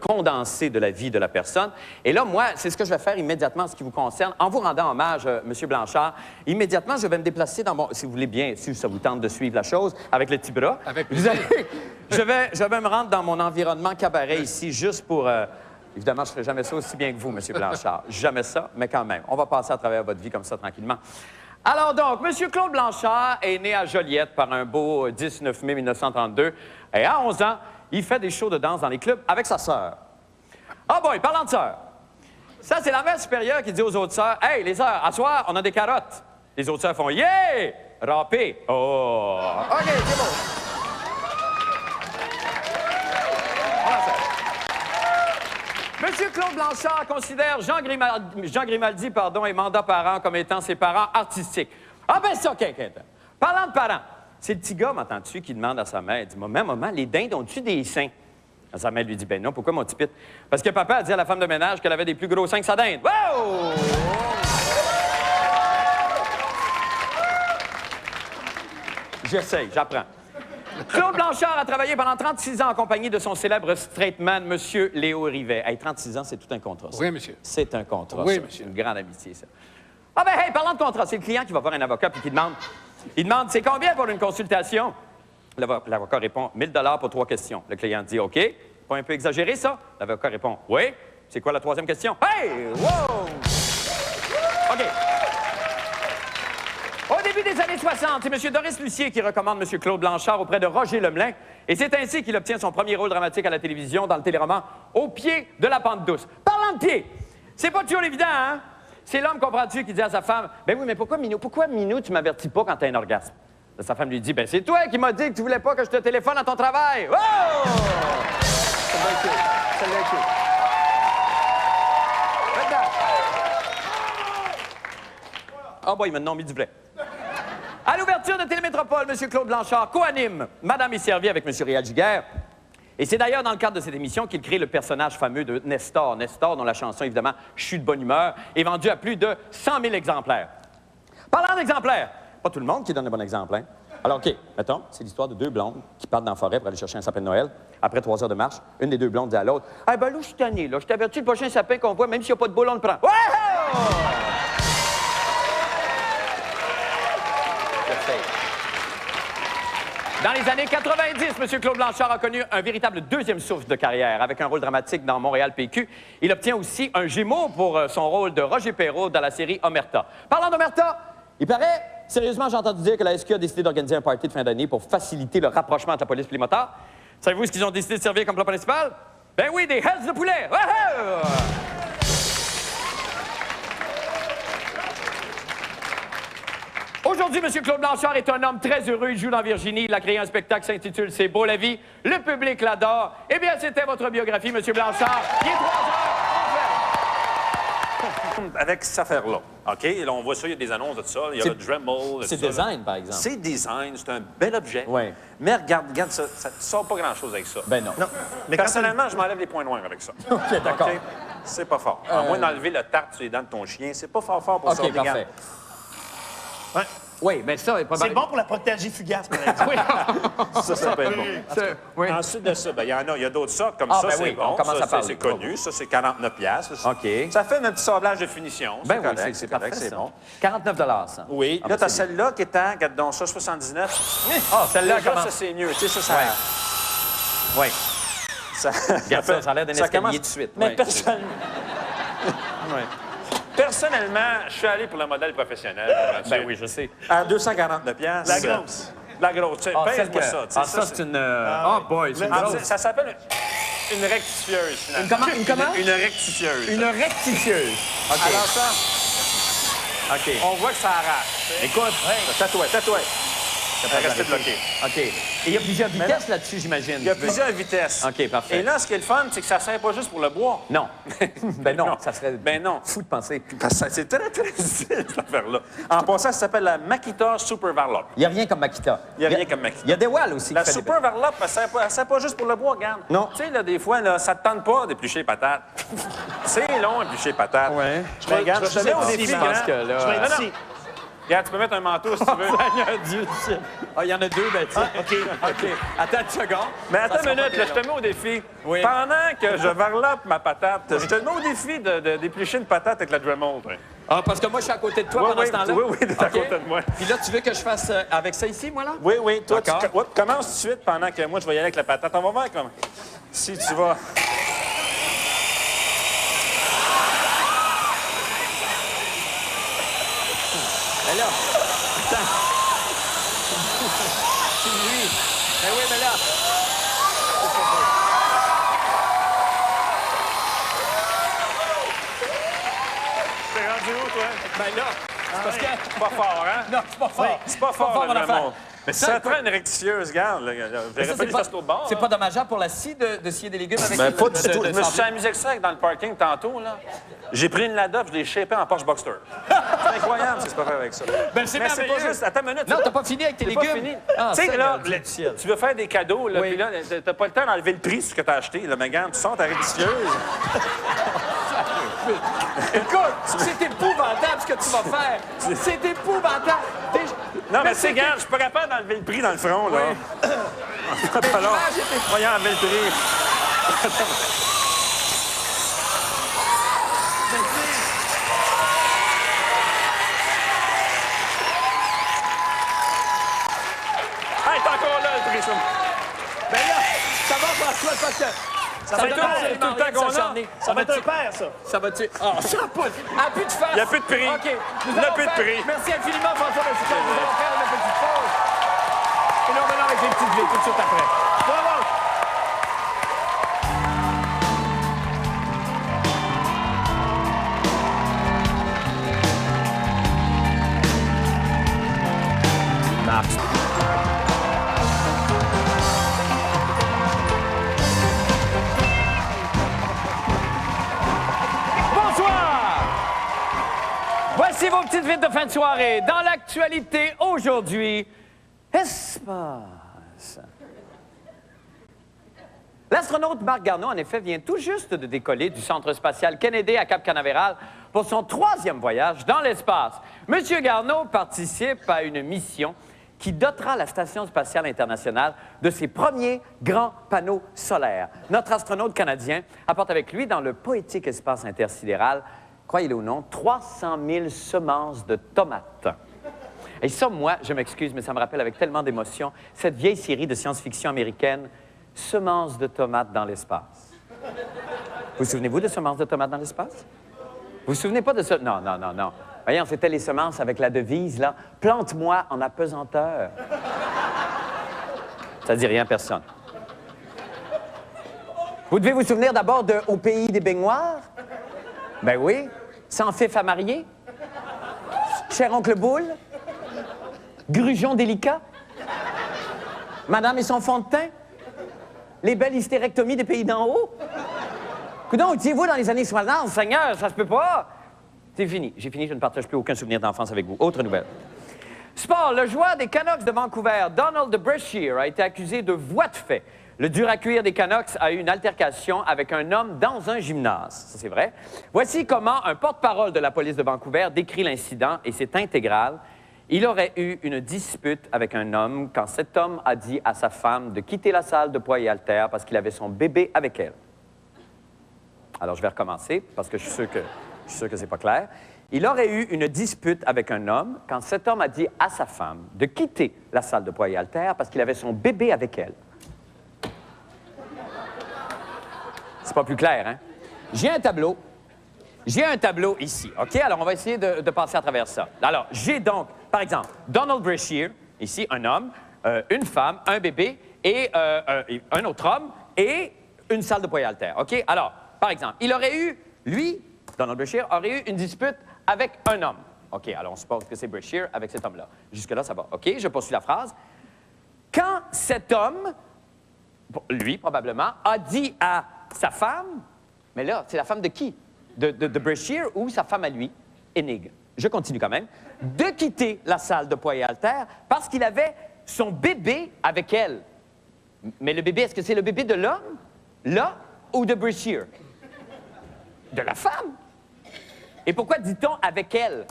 condensé de la vie de la personne. Et là, moi, c'est ce que je vais faire immédiatement en ce qui vous concerne. En vous rendant hommage, M. Blanchard, immédiatement, je vais me déplacer dans mon... Si vous voulez bien, si ça vous tente de suivre la chose, avec le petit bras. Avec plaisir. je vais me rendre dans mon environnement cabaret ici, juste pour... Évidemment, je ne ferai jamais ça aussi bien que vous, M. Blanchard. Jamais ça, mais quand même. On va passer à travers votre vie comme ça, tranquillement. Alors donc, M. Claude Blanchard est né à Joliette par un beau 19 mai 1932. Et à 11 ans, il fait des shows de danse dans les clubs avec sa sœur. Ah boy, parlant de sœur. Ça, c'est la mère supérieure qui dit aux autres sœurs, « Hey, les sœurs, à soir, on a des carottes. » Les autres sœurs font, « Yeah! Râpé. » Oh! OK, c'est bon. Monsieur Claude Blanchard considère Jean Grimaldi et Manda Parent comme étant ses parents artistiques. Ah ben ça, quelqu'un. Parlant de parents, c'est le petit gars, m'entends-tu, qui demande à sa mère, il dit, maman, les dindes ont-tu des seins? Sa mère lui dit, ben non, pourquoi mon petit pit? Parce que papa a dit à la femme de ménage qu'elle avait des plus gros seins que sa dinde. Wow! J'essaye, j'apprends. Claude Blanchard a travaillé pendant 36 ans en compagnie de son célèbre straight man, M. Léo Rivet. Hey, 36 ans, c'est tout un contrat, ça. Oui, monsieur. C'est un contrat, oui, ça. monsieur. C'est une grande amitié, ça. Ah ben, hey, parlant de contrat, c'est le client qui va voir un avocat puis qui demande... Il demande, c'est combien pour une consultation? L'avocat répond, 1 000 pour 3 questions. Le client dit, OK. Pas un peu exagéré, ça? L'avocat répond, oui. C'est quoi la 3e question? Hey! Wow! OK. Au début des années 60, c'est M. Doris Lucier qui recommande M. Claude Blanchard auprès de Roger Lemelin. Et c'est ainsi qu'il obtient son premier rôle dramatique à la télévision dans le téléroman Au pied de la pente douce. Parlant de pied, c'est pas toujours évident, hein? C'est l'homme, comprends-tu, qui dit à sa femme, « Ben oui, mais pourquoi, Minou, tu m'avertis pas quand t'as un orgasme? » Sa femme lui dit, « Ben c'est toi qui m'as dit que tu voulais pas que je te téléphone à ton travail. » Oh! Ça va être ça va être Ah boy, maintenant, on mis du vrai. À l'ouverture de Télémétropole, M. Claude Blanchard co-anime Madame est servie avec M. Réal Giguère. Et c'est d'ailleurs dans le cadre de cette émission qu'il crée le personnage fameux de Nestor. Nestor, dont la chanson, évidemment, « Je suis de bonne humeur », est vendue à plus de 100 000 exemplaires. Parlant d'exemplaires, pas tout le monde qui donne un bon exemple, hein? Alors, OK, mettons, c'est l'histoire de 2 blondes qui partent dans la forêt pour aller chercher un sapin de Noël. Après 3 heures de marche, une des 2 blondes dit à l'autre, « Ah ben là, je suis tanné, là. Je t'avertis, le prochain sapin qu'on voit, même s'il n'y a pas de boule, on le prend. » Ouais! Dans les années 90, M. Claude Blanchard a connu un véritable 2e souffle de carrière avec un rôle dramatique dans Montréal PQ. Il obtient aussi un Gémeaux pour son rôle de Roger Perrault dans la série Omerta. Parlant d'Omerta, il paraît, sérieusement, j'ai entendu dire que la SQ a décidé d'organiser un party de fin d'année pour faciliter le rapprochement entre la police et les motards. Savez-vous ce qu'ils ont décidé de servir comme plat principal? Ben oui, des hells de poulet! Wouhou! Aujourd'hui, M. Claude Blanchard est un homme très heureux. Il joue dans Virginie. Il a créé un spectacle qui s'intitule « C'est beau la vie ». Le public l'adore. Eh bien, c'était votre biographie, M. Blanchard. Il est 3 heures. Avec cette affaire-là, OK? Et là, on voit ça, il y a des annonces de ça. Il y a le Dremel. C'est design, par exemple. C'est design, c'est un bel objet. Oui. Mais regarde ça, ça ne sort pas grand-chose avec ça. Ben non. Mais personnellement, je m'enlève les points noirs avec ça. OK, d'accord. OK? C'est pas fort. À moins d'enlever le tarte sur les dents de ton chien, c'est pas fort pour ça. OK, parfait. Ouais. Oui, bien ça... C'est bon pour la protéger fugace, par exemple. Oui. Ça peut être bon. Oui. Ensuite de ça, il y a d'autres sortes comme Ah, ça, ben c'est oui, on bon. commence à Ça, parler. c'est connu. Ça, c'est 49 piastres. OK. Ça fait un petit sablage de finition. Ben oui, correct, c'est correct, parfait, c'est ça. bon. 49 ça. Oui. Ah, Là, ben, t'as c'est celle-là qui est en, regarde donc ça, 79. Ah, celle-là, Déjà, comment? ça, c'est mieux. Tu sais, ça... Oui. Ça, Regarde ça a l'air d'un escalier tout de suite. Mais Oui. personnellement, je suis allé pour le modèle professionnel. Ben oui, je sais. À 249 piastres. La grosse. La grosse. Tu sais, pèse-moi ça. Tu sais, Ah, ça, c'est une... Oh, boy, c'est une grosse. Ça s'appelle une rectifieuse, finalement. Une comment? Une rectifieuse. Une rectifieuse. OK. Alors ça, OK. on voit que ça arrache. Écoute. Tais-toi. Ça peut rester bloqué. OK. Et il y a plusieurs vitesses là-dessus, j'imagine. Il y a plusieurs vitesses. OK, parfait. Et là, ce qui est le fun, c'est que ça ne sert pas juste pour le bois. Non. Ben non, Non. ça serait Ben non. fou de penser. C'est très, très difficile, cette affaire-là. En passant, ça s'appelle la Makita Super Varlop. Il n'y a rien comme Makita. Il y a rien comme Makita. Il y a des walls aussi. La qui fait Super Varlop, elle ne sert pas juste pour le bois, regarde. Non. Tu sais, là, des fois, là, ça ne te tente pas d'éplucher les patates. C'est long, éplucher les patates. Ouais. Je regarde, je te mets au défi, je pense grand. que là... Je vais être Non, non. ici. Regarde, tu peux mettre un manteau si tu veux. Seigneur Dieu du ciel. Ah, il y en a deux, ben tiens. OK. Attends une seconde. Mais attends Ça une sera minute, pas là, je bien te mets au défi. Oui. Pendant que je varlope ma patate, je te mets au défi d'éplucher une patate avec la Dremel. Ouais. Ah, parce que moi, je suis à côté de toi Oui, pendant oui, ce temps-là? oui, t'es à OK. côté de moi. Puis là, tu veux que je fasse avec ça ici, moi, là? Oui, oui. Toi, tu D'accord. commences tout de suite pendant que moi, je vais y aller avec la patate. On va voir comment. Si tu vas... Mais là, attends. C'est lui. Ben oui, mais là. T'es rendu où, toi? Ben là, c'est parce que... C'est pas fort, hein? Non, c'est pas fort. C'est pas fort, mon le affaire. Dremel. Mais Ça, ça te prend une rectieuse, regarde. J'aurais Ça, fallu faire ça au bord. c'est là. pas dommageable pour la scie de scier des légumes avec Ben, le- pas de- du tout. de Je me suis sandwich? amusé avec ça dans le parking tantôt, là. J'ai pris une Lada, je l'ai shapé en Porsche Boxster. C'est incroyable ce que tu peux faire avec ça. Ben, c'est Mais c'est pas merveilleux. juste... Attends une minute. Non, t'as pas fini avec tes C'est pas légumes? fini. Ah, Tu sais, Seigneur là, Dieu du ciel. tu veux faire des cadeaux, là, Oui. puis là, t'as pas le temps d'enlever le prix sur ce que t'as acheté. Là, mais regarde, tu sens ta réticieuse. Écoute, c'est épouvantable ce que tu vas faire. C'est épouvantable. Non, mais c'est c'est, regarde, je suis pas capable d'enlever le prix dans le front, là. Oui. Alors, l'image était- voyons enlever le prix. Ah, il est encore là, le prix, ça. Ben là, ça va, François, parce que... Ça va être un- absolument tout le temps rien de qu'on a. s'acharner. Ça va être un va-tu- père, ça. Ça va-tu... Ah, ça va pas... Ah, plus de face. Il y a plus de prix. OK. Il y a plus de prix. Merci infiniment, François Lefebvre. Nous allons faire une petite pause. Et nous revenons avec les petites vies tout de suite après. Bravo! Bonsoir! Voici vos petites vites de fin de soirée. Dans l'actualité aujourd'hui, espace. L'astronaute Marc Garneau, en effet, vient tout juste de décoller du centre spatial Kennedy à Cap Canaveral pour son 3e voyage dans l'espace. Monsieur Garneau participe à une mission qui dotera la Station spatiale internationale de ses premiers grands panneaux solaires. Notre astronaute canadien apporte avec lui dans le poétique espace intersidéral, croyez-le ou non, 300 000 semences de tomates. Et ça, moi, je m'excuse, mais ça me rappelle avec tellement d'émotion cette vieille série de science-fiction américaine, Semences de tomates dans l'espace. Vous souvenez-vous de Semences de tomates dans l'espace? Vous vous souvenez pas de ça? Non, non, non, non. Voyons, c'était les semences avec la devise, là. Plante-moi en apesanteur. Ça dit rien à personne. Vous devez vous souvenir d'abord de Au pays des baignoires? Ben oui. Sans fif à marier? Cher oncle Boule? Grugeon délicat? Madame et son fond de teint? Les belles hystérectomies des pays d'en haut? Coudonc, étiez-vous dans les années 60? Seigneur, ça se peut pas! C'est fini. J'ai fini, je ne partage plus aucun souvenir d'enfance avec vous. Autre nouvelle. Sport, le joueur des Canucks de Vancouver, Donald DeBrashear, a été accusé de voies de fait. Le dur à cuire des Canucks a eu une altercation avec un homme dans un gymnase. Ça, c'est vrai. Voici comment un porte-parole de la police de Vancouver décrit l'incident, et c'est intégral. Il aurait eu une dispute avec un homme quand cet homme a dit à sa femme de quitter la salle de poids et haltères parce qu'il avait son bébé avec elle. Alors, je vais recommencer parce que je suis sûr que c'est pas clair. Il aurait eu une dispute avec un homme quand cet homme a dit à sa femme de quitter la salle de poids et haltères parce qu'il avait son bébé avec elle. C'est pas plus clair, hein? J'ai un tableau. J'ai un tableau ici, OK? Alors, on va essayer de passer à travers ça. Alors, j'ai donc, par exemple, Donald Brashear, ici, un homme, une femme, un bébé, et un autre homme, et une salle de poids et haltères, OK? Alors, par exemple, il aurait eu, lui, Donald Brashear, aurait eu une dispute avec un homme. OK, alors on suppose que c'est Brashear avec cet homme-là. Jusque-là, ça va. OK, je poursuis la phrase. Quand cet homme, lui, probablement, a dit à sa femme, mais là, c'est la femme de qui? De Brashear ou sa femme à lui? Énigme. Je continue quand même. De quitter la salle de poids et haltères parce qu'il avait son bébé avec elle. Mais le bébé, est-ce que c'est le bébé de l'homme, là, ou de Brashear? De la femme. Et pourquoi dit-on avec elle?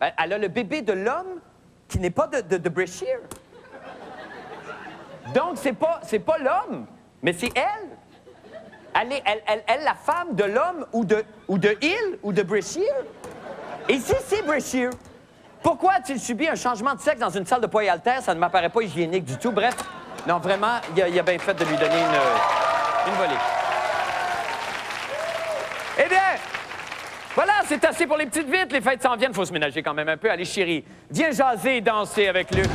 Elle a le bébé de l'homme qui n'est pas de Brashear. Donc, c'est pas l'homme, mais c'est elle. Elle, la femme de l'homme ou de Hill ou de Brashear. Et si c'est Brashear, pourquoi a-t-il subi un changement de sexe dans une salle de poids et haltères? Ça ne m'apparaît pas hygiénique du tout. Bref, non, vraiment, il a bien fait de lui donner une volée. Eh bien, voilà, c'est assez pour les petites vites. Les fêtes s'en viennent, faut se ménager quand même un peu. Allez, chérie, viens jaser et danser avec Luc.